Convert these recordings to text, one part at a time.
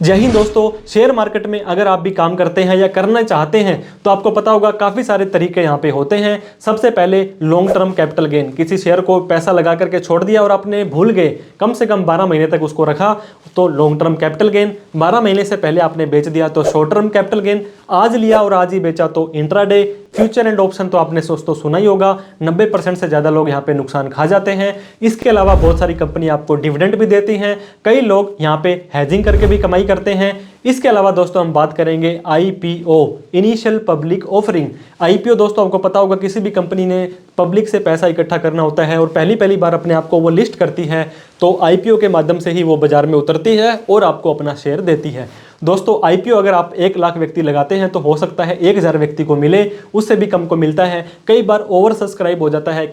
जय हिंद दोस्तों, share market में अगर आप भी काम करते हैं या करना चाहते हैं तो आपको पता होगा काफ़ी सारे तरीके यहाँ पे होते हैं। सबसे पहले लॉन्ग टर्म कैपिटल गेन, किसी शेयर को पैसा लगा करके छोड़ दिया और आपने भूल गए, कम से कम 12 महीने तक उसको रखा तो लॉन्ग टर्म कैपिटल गेन। 12 महीने से पहले आपने बेच दिया तो शॉर्ट टर्म कैपिटल गेन। आज लिया और आज ही बेचा तो इंट्राडे। फ्यूचर एंड ऑप्शन तो आपने दोस्तों सुना ही होगा, 90% से ज़्यादा लोग यहाँ पे नुकसान खा जाते हैं। इसके अलावा बहुत सारी कंपनी आपको डिविडेंड भी देती हैं, कई लोग यहाँ पे हेजिंग करके भी कमाई करते हैं। इसके अलावा दोस्तों हम बात करेंगे IPO, initial public offering. IPO दोस्तों आपको पता होगा किसी भी कंपनी ने पब्लिक से पैसा इकट्ठा करना होता है और पहली बार अपने आप को वो लिस्ट करती है तो IPO के माध्यम से ही वो बाजार में उतरती है और आपको अपना शेयर देती है। दोस्तों IPO अगर आप 1 लाख व्यक्ति लगाते हैं तो हो सकता है 1000 व्यक्ति को मिले, उससे भी कम को मिलता है। कई बार ओवर सब्सक्राइब हो जाता है,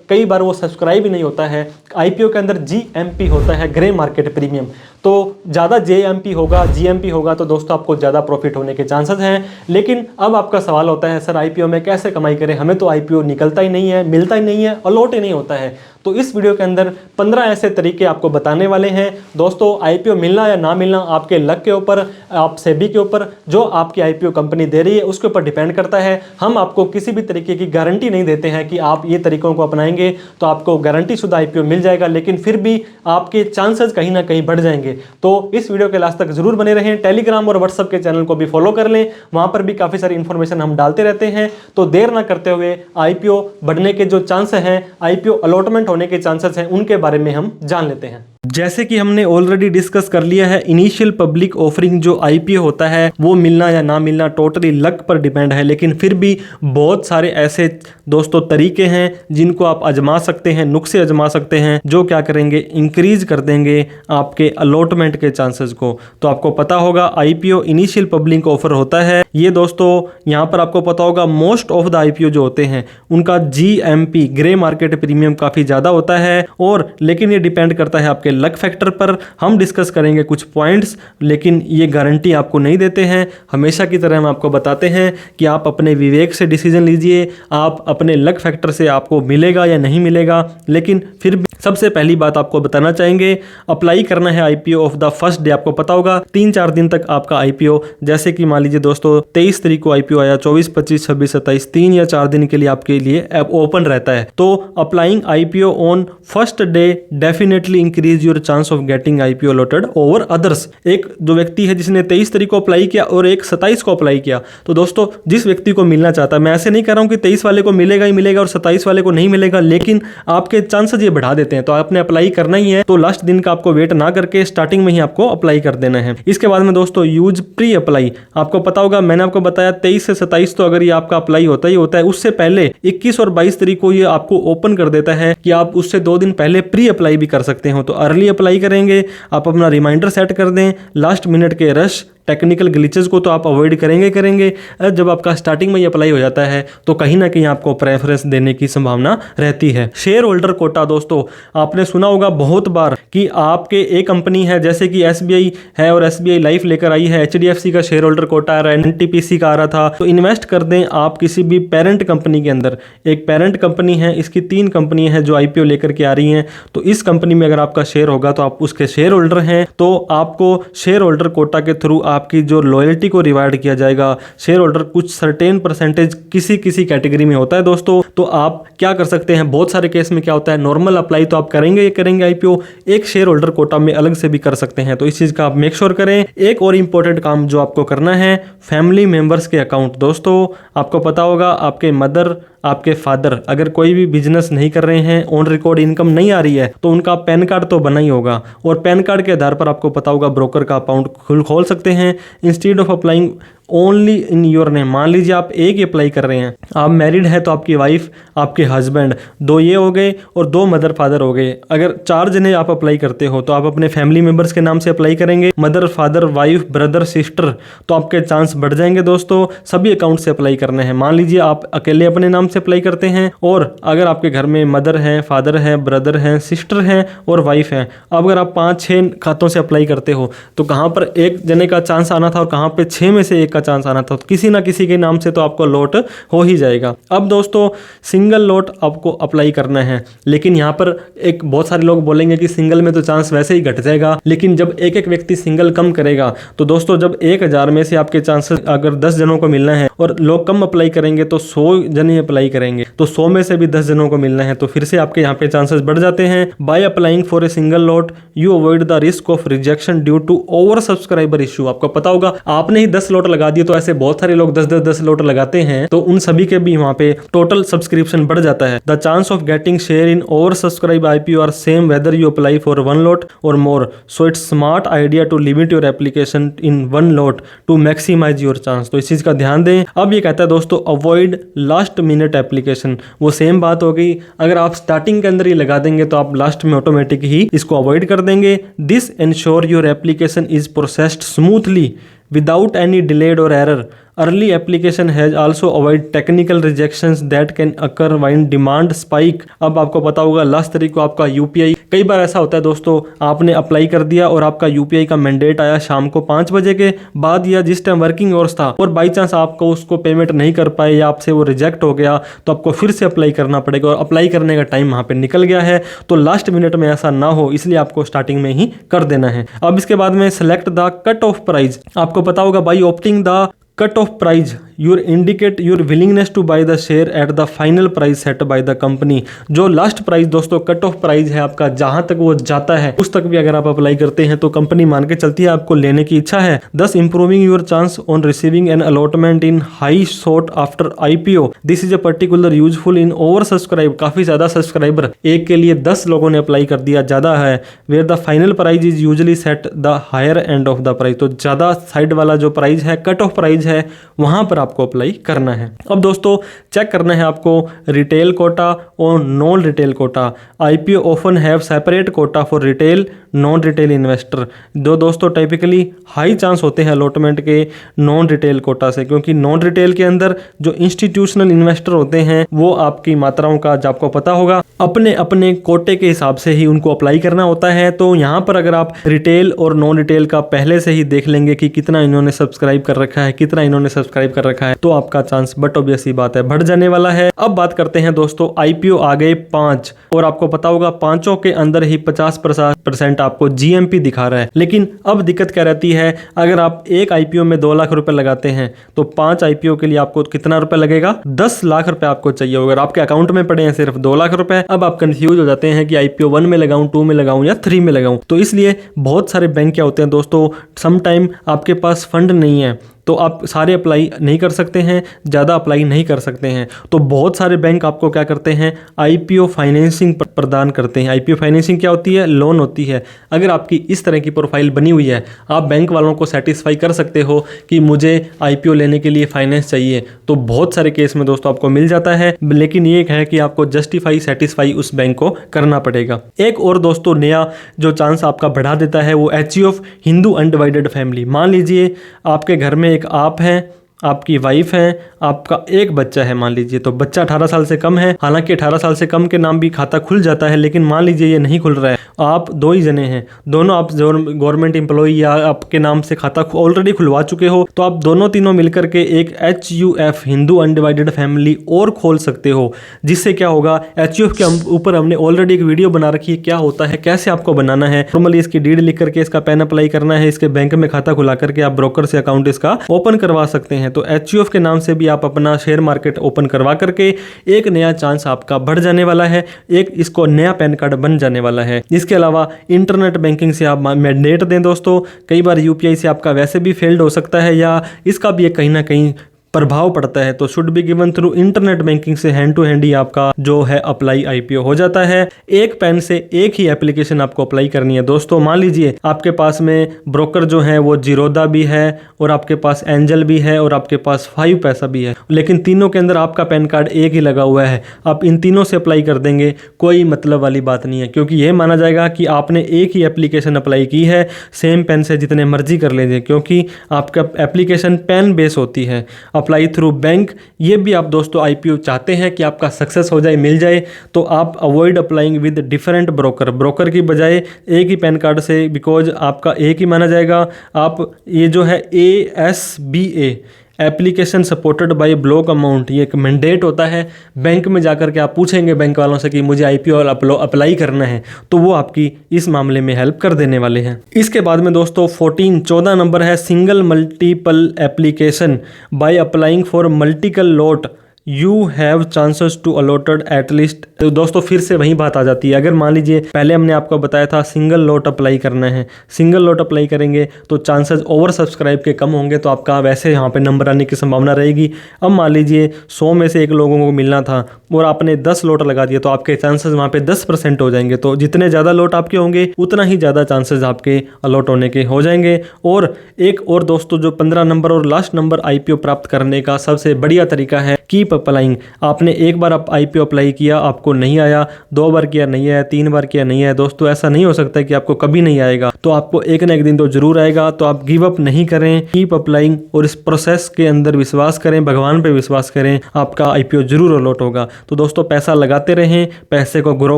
कई बार वो सब्सक्राइब ही नहीं होता है। IPO के अंदर GMP होता है, ग्रे मार्केट प्रीमियम, तो ज़्यादा JMP होगा, GMP होगा तो दोस्तों आपको ज़्यादा प्रॉफिट होने के चांसेस हैं। लेकिन अब आपका सवाल होता है सर IPO में कैसे कमाई करें, हमें तो IPO निकलता ही नहीं है, मिलता ही नहीं है, अलॉट ही नहीं होता है। तो इस वीडियो के अंदर 15 ऐसे तरीके आपको बताने वाले हैं। दोस्तों IPO मिलना या ना मिलना आपके लक के ऊपर, आप सेबी के ऊपर, जो आपकी IPO कंपनी दे रही है उसके ऊपर डिपेंड करता है। हम आपको किसी भी तरीके की गारंटी नहीं देते हैं कि आप ये तरीकों को अपनाएंगे तो आपको गारंटी शुदा IPO मिल जाएगा, लेकिन फिर भी आपके चांसेस कहीं ना कहीं बढ़ जाएंगे। तो इस वीडियो के लास्ट तक जरूर बने रहें। टेलीग्राम और व्हाट्सएप के चैनल को भी फॉलो कर लें, वहां पर भी काफ़ी सारी इन्फॉर्मेशन हम डालते रहते हैं। तो देर ना करते हुए IPO बढ़ने के जो चांसेस हैं, IPO अलॉटमेंट होने के चांसेस हैं, उनके बारे में हम जान लेते हैं। जैसे कि हमने ऑलरेडी डिस्कस कर लिया है, इनिशियल पब्लिक ऑफरिंग जो IPO होता है वो मिलना या ना मिलना टोटली लक पर डिपेंड है, लेकिन फिर भी बहुत सारे ऐसे दोस्तों तरीके हैं जिनको आप आजमा सकते हैं, नुस्खे आजमा सकते हैं, जो क्या करेंगे, इंक्रीज कर देंगे आपके अलॉटमेंट के चांसेस को। तो आपको पता होगा IPO इनिशियल पब्लिक ऑफर होता है। ये दोस्तों यहाँ पर आपको पता होगा मोस्ट ऑफ द IPO जो होते हैं उनका GMP, ग्रे मार्केट प्रीमियम, काफ़ी ज़्यादा होता है। और लेकिन ये डिपेंड करता है आपके लक फैक्टर पर। हम डिस्कस करेंगे कुछ पॉइंट्स, लेकिन ये गारंटी आपको नहीं देते हैं। हमेशा की तरह हम आपको बताते हैं कि आप अपने विवेक से डिसीजन लीजिए, आप अपने लक फैक्टर से आपको मिलेगा या नहीं मिलेगा। लेकिन फिर भी सबसे पहली बात आपको बताना चाहेंगे, अप्लाई करना है IPO of the first day. आपको पता होगा 3-4 दिन तक आपका IPO, जैसे कि मान लीजिए दोस्तों 23 तारीख को IPO आया, 24, 25, 26, 27, 3 या 4 दिन के लिए आपके लिए ऐप ओपन रहता है। तो applying IPO on first day definitely increase your chance of getting IPO allotted over others. एक जो व्यक्ति है जिसने 23 तारीख को अप्लाई किया और एक 27 को अप्लाई किया, तो दोस्तों जिस व्यक्ति को मिलना चाहता है, मैं ऐसे नहीं कह रहा हूं कि 23 वाले को मिलेगा ही मिलेगा और 27 वाले को नहीं मिलेगा, लेकिन आपके चांसेस ये बढ़ा देते हैं। तो आपने अप्लाई करना ही है तो लास्ट दिन का आपको वेट ना करके स्टार्टिंग में ही आपको अप्लाई कर देना है। इसके बाद में दोस्तों यूज प्री अप्लाई। आपको पता होगा, मैंने आपको बताया 23 से 27 तो अगर ये आपका अप्लाई होता ही होता है, उससे पहले 21 और 22 तारीख को ये आपको ओपन कर देता है कि आप उससे 2 दिन पहले प्री अप्लाई भी कर सकते हो। तो अर्ली अप्लाई करेंगे, आप अपना रिमाइंडर सेट कर दें। लास्ट मिनट के रश, टेक्निकल ग्लिचेस को तो आप अवॉइड करेंगे। जब आपका स्टार्टिंग में ही अप्लाई हो जाता है तो कहीं ना कहीं आपको प्रेफरेंस देने की संभावना रहती है। शेयर होल्डर कोटा दोस्तों आपने सुना होगा बहुत बार कि आपके एक कंपनी है, जैसे कि SBI है और SBI लाइफ लेकर आई है, HDFC का शेयर होल्डर कोटा आ रहा है, NTPC का आ रहा था। तो इन्वेस्ट कर दें आप किसी भी पेरेंट कंपनी के अंदर। एक पेरेंट कंपनी है, इसकी 3 कंपनी है जो IPO लेकर के आ रही हैं। तो इस कंपनी में अगर आपका शेयर होगा तो आप उसके शेयर होल्डर हैं, तो आपको शेयर होल्डर कोटा के थ्रू आपकी जो लॉयल्टी को रिवार्ड किया जाएगा। शेयर होल्डर कुछ सर्टेन परसेंटेज किसी कैटेगरी में होता है दोस्तों। तो आप क्या कर सकते हैं, बहुत सारे केस में क्या होता है, नॉर्मल अप्लाई तो आप करेंगे IPO, एक शेयर होल्डर कोटा में अलग से भी कर सकते हैं। तो इस चीज का आप मेक श्योर करें। एक और इंपॉर्टेंट काम जो आपको करना है, फैमिली मेंबर्स के अकाउंट। दोस्तों आपको पता होगा आपके मदर, आपके फादर अगर कोई भी बिजनेस नहीं कर रहे हैं, ऑन रिकॉर्ड इनकम नहीं आ रही है, तो उनका पैन कार्ड तो बना ही होगा और पैन कार्ड के आधार पर आपको पता होगा ब्रोकर का अकाउंट खोल सकते हैं। Instead of applying only in your name, मान लीजिए आप एक ही अप्लाई कर रहे हैं, आप मैरिड है तो आपकी वाइफ, आपके हस्बैंड, 2 ये हो गए और 2 मदर फादर हो गए। अगर 4 जने आप अप्लाई करते हो तो आप अपने फैमिली मेंबर्स के नाम से अप्लाई करेंगे, mother, father, wife, brother, sister, तो आपके चांस बढ़ जाएंगे दोस्तों। सभी अकाउंट से अप्लाई करने हैं। मान लीजिए आप अकेले अपने नाम से अप्लाई करते हैं और अगर आपके घर में मदर है, फादर है, ब्रदर है, सिस्टर है और वाइफ है, अब अगर आप 5-6 खातों से अप्लाई करते हो तो कहाँ पर एक जने का चांस आना था और कहाँ पे 6 में से एक का चांस आना था, तो किसी ना किसी के नाम से तो आपको लॉट हो ही जाएगा। अब दोस्तों सिंगल लॉट आपको अप्लाई करना है, लेकिन यहाँ पर एक बहुत सारे लोग बोलेंगे कि सिंगल में तो चांस वैसे ही घट जाएगा, लेकिन जब एक एक व्यक्ति सिंगल कम करेगा तो दोस्तों जब 1000 में से आपके चांसेस अगर 10 जनों को मिलना है और लोग कम अप्लाई करेंगे तो 100 जने अप्लाई करेंगे, तो 100 में से भी 10 जनों को मिलना है, तो फिर से आपके यहाँ पे चांसेस बढ़ जाते हैं। By applying for a single lot you avoid the risk of rejection due to over subscriber issue. आपको पता होगा आपने ही 10 लॉट लगा दिए, तो ऐसे बहुत सारे लोग 10 लॉट लगाते हैं, तो उन सभी के भी वहां पे टोटल सब्सक्रिप्शन बढ़ जाता है। The chance of getting share in over subscribe IPO are same whether you apply for 1 lot और more, so it's smart idea to limit your application in 1 lot to maximise your chance. तो इस चीज का ध्यान दें। अब ये कहता है दोस्तों अवॉइड लास्ट मिनट एप्लीकेशन। वो सेम बात हो गई, अगर आप स्टार्टिंग के अंदर ही लगा देंगे तो आप लास्ट में ऑटोमेटिक ही इसको अवॉइड कर देंगे। This ensure your application is processed smoothly without any delayed or error. Early application has also avoid technical rejections that can occur when demand spike. अब आपको पता होगा लास्ट तारीख को आपका UPI, कई बार ऐसा होता है दोस्तों आपने अप्लाई कर दिया और आपका UPI का मैंडेट आया शाम को 5 बजे के बाद या जिस टाइम वर्किंग आवर्स था, और बाई चांस आपको उसको पेमेंट नहीं कर पाए या आपसे वो रिजेक्ट हो गया, तो आपको फिर से अप्लाई करना पड़ेगा और अप्लाई करने का टाइम वहाँ पे निकल गया है। तो लास्ट मिनट में ऐसा ना हो इसलिए आपको स्टार्टिंग में ही कर देना है। अब इसके बाद में select the cut off price. आपको पता होगा by opting the cut off price you're indicate your willingness to buy the share at the final price set by the company. जो लास्ट प्राइस दोस्तों कट ऑफ प्राइस है आपका, जहां तक वो जाता है उस तक भी अगर आप अप्लाई करते हैं तो कंपनी मान के चलती है आपको लेने की इच्छा है। दस improving your chance on receiving N allotment in high short after IPO। This is a particular useful in over subscribe. काफी ज्यादा सब्सक्राइबर, एक के लिए 10 लोगों ने अप्लाई कर दिया, ज्यादा है। Where the final price is usually set the higher end of the price. तो ज्यादा साइड वाला जो प्राइस है, कट ऑफ प्राइस है, वहां पर आपको अप्लाई करना है। अब दोस्तों चेक करना है आपको रिटेल कोटा और non retail quota. IPO often have separate quota for retail non retail investor. दो दोस्तों टाइपिकली हाई चांस होते हैं अलॉटमेंट के नॉन रिटेल कोटा से, क्योंकि नॉन रिटेल के अंदर जो इंस्टीट्यूशनल इन्वेस्टर होते हैं वो आपकी मात्राओं का, जो आपको पता होगा, अपने अपने कोटे के हिसाब से ही उनको अप्लाई करना होता है। तो यहाँ पर अगर आप रिटेल और नॉन रिटेल का पहले से ही देख लेंगे कि कितना इन्होंने सब्सक्राइब कर रखा है, कितना इन्होंने सब्सक्राइब कर रखा है, तो आपका चांस बट ऑब्वियस ही बात है बढ़ जाने वाला है। अब बात करते हैं दोस्तों IPO आ गए 5, और आपको पता होगा पांचों के अंदर ही 50% आपको GMP दिखा रहा है। लेकिन अब दिक्कत क्या रहती है, अगर आप एक IPO में 2 लाख रुपए लगाते हैं तो 5 IPO के लिए आपको कितना रुपए लगेगा, 10 लाख रुपए आपको चाहिए होगा। आपके अकाउंट में पड़े हैं सिर्फ 2 लाख रुपए। अब आप कंफ्यूज हो जाते हैं कि IPO 1 में लगाऊं, 2 में लगाऊं या 3 में लगाऊं। तो इसलिए बहुत सारे बैंक क्या होते हैं दोस्तों, समटाइम आपके पास फंड नहीं है तो आप सारे अप्लाई नहीं कर सकते हैं, ज़्यादा अप्लाई नहीं कर सकते हैं। तो बहुत सारे बैंक आपको क्या करते हैं, IPO फाइनेंसिंग प्रदान करते हैं। IPO फाइनेंसिंग क्या होती है, लोन होती है। अगर आपकी इस तरह की प्रोफाइल बनी हुई है, आप बैंक वालों को सेटिस्फाई कर सकते हो कि मुझे IPO लेने के लिए फाइनेंस चाहिए, तो बहुत सारे केस में दोस्तों आपको मिल जाता है। लेकिन ये है कि आपको जस्टिफाई, सेटिस्फाई उस बैंक को करना पड़ेगा। एक और दोस्तों नया जो चांस आपका बढ़ा देता है वो HUF हिंदू अनडिवाइडेड फैमिली। मान लीजिए आपके घर में एक आप है, आपकी वाइफ है, आपका एक बच्चा है मान लीजिए, तो बच्चा 18 साल से कम है। हालांकि 18 साल से कम के नाम भी खाता खुल जाता है, लेकिन मान लीजिए ये नहीं खुल रहा है, आप 2 ही जने हैं, दोनों आप गवर्नमेंट एम्प्लॉय या आपके नाम से खाता ऑलरेडी खुलवा चुके हो, तो आप दोनों तीनों मिलकर के एक HUF हिंदू अनडिवाइडेड फैमिली और खोल सकते हो। जिससे क्या होगा, HUF के ऊपर हमने ऑलरेडी एक वीडियो बना रखी है, क्या होता है, कैसे आपको बनाना है। नॉर्मली इसकी डीड लिख करके इसका पैन अप्लाई करना है, इसके बैंक में खाता खुला करके आप ब्रोकर से अकाउंट इसका ओपन करवा सकते हैं। तो HUF के नाम से भी आप अपना शेयर मार्केट ओपन करवा करके एक नया चांस आपका बढ़ जाने वाला है, एक इसको नया पैन कार्ड बन जाने वाला है। इसके अलावा इंटरनेट बैंकिंग से आप मैंडेट दें दोस्तों। कई बार UPI से आपका वैसे भी फेल्ड हो सकता है या इसका भी कहीं ना कहीं प्रभाव पड़ता है, तो should be given through internet banking से हैंड टू हैंड ही आपका जो है अप्लाई IPO हो जाता है। एक पेन से एक ही एप्लीकेशन आपको अप्लाई करनी है दोस्तों। मान लीजिए आपके पास में ब्रोकर जो है वो जीरोदा भी है और आपके पास एंजल भी है और आपके पास 5 पैसा भी है, लेकिन तीनों के अंदर आपका पैन कार्ड एक ही लगा हुआ है। आप इन तीनों से अप्लाई कर देंगे, कोई मतलब वाली बात नहीं है, क्योंकि यह माना जाएगा कि आपने एक ही एप्लीकेशन अप्लाई की है। सेम पेन से जितने मर्जी कर लीजिए, क्योंकि आपका एप्लीकेशन पेन बेस होती है। अब अप्लाई थ्रू बैंक, ये भी आप दोस्तों IPO चाहते हैं कि आपका सक्सेस हो जाए, मिल जाए, तो आप avoid applying with different broker की बजाय एक ही पैन कार्ड से, बिकॉज आपका एक ही माना जाएगा। आप ये जो है ASBA application supported by block amount, ये एक मैंडेट होता है। बैंक में जाकर के आप पूछेंगे बैंक वालों से कि मुझे IPO अप्लाई करना है, तो वो आपकी इस मामले में हेल्प कर देने वाले हैं। इसके बाद में दोस्तों 14 नंबर है single multiple application by applying for multiple lot you have chances to allotted at least. तो दोस्तों फिर से वही बात आ जाती है, अगर मान लीजिए पहले हमने आपको बताया था सिंगल लॉट अप्लाई करना है, सिंगल लॉट अप्लाई करेंगे तो चांसेस ओवर सब्सक्राइब के कम होंगे, तो आपका वैसे यहाँ पे नंबर आने की संभावना रहेगी। अब मान लीजिए 100 में से एक लोगों को मिलना था और आपने 10 लॉट लगा दिया, तो आपके चांसेस वहाँ पे 10% हो जाएंगे। तो जितने ज़्यादा लॉट आपके होंगे उतना ही ज़्यादा चांसेस आपके अलॉट होने के हो जाएंगे। और एक और दोस्तों जो 15 नंबर और लास्ट नंबर IPO प्राप्त करने का सबसे बढ़िया तरीका है कीप अप्लाइंग। आपने एक बार आप IPO अप्लाई किया, आपको नहीं आया, 2 बार किया नहीं आया, 3 बार किया नहीं आया, दोस्तों ऐसा नहीं हो सकता कि आपको कभी नहीं आएगा, तो आपको एक ना एक दिन तो जरूर आएगा। तो आप गिव अप नहीं करें, कीप अप्लाइंग और इस प्रोसेस के अंदर विश्वास करें, भगवान पे विश्वास करें, आपका IPO जरूर अलॉट होगा। तो दोस्तों पैसा लगाते रहें, पैसे को ग्रो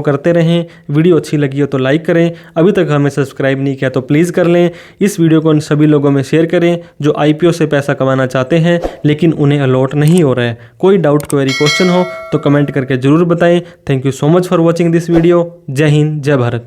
करते रहें। वीडियो अच्छी लगी हो तो लाइक करें, अभी तक हमें सब्सक्राइब नहीं किया तो प्लीज़ कर लें। इस वीडियो को उन सभी लोगों में शेयर करें जो IPO से पैसा कमाना चाहते हैं लेकिन उन्हें अलॉट नहीं हो रहा है। कोई डाउट क्वेरी क्वेश्चन हो तो कमेंट करके जरूर बताएं। Thank you so much for watching this video. जय हिंद, जय भारत।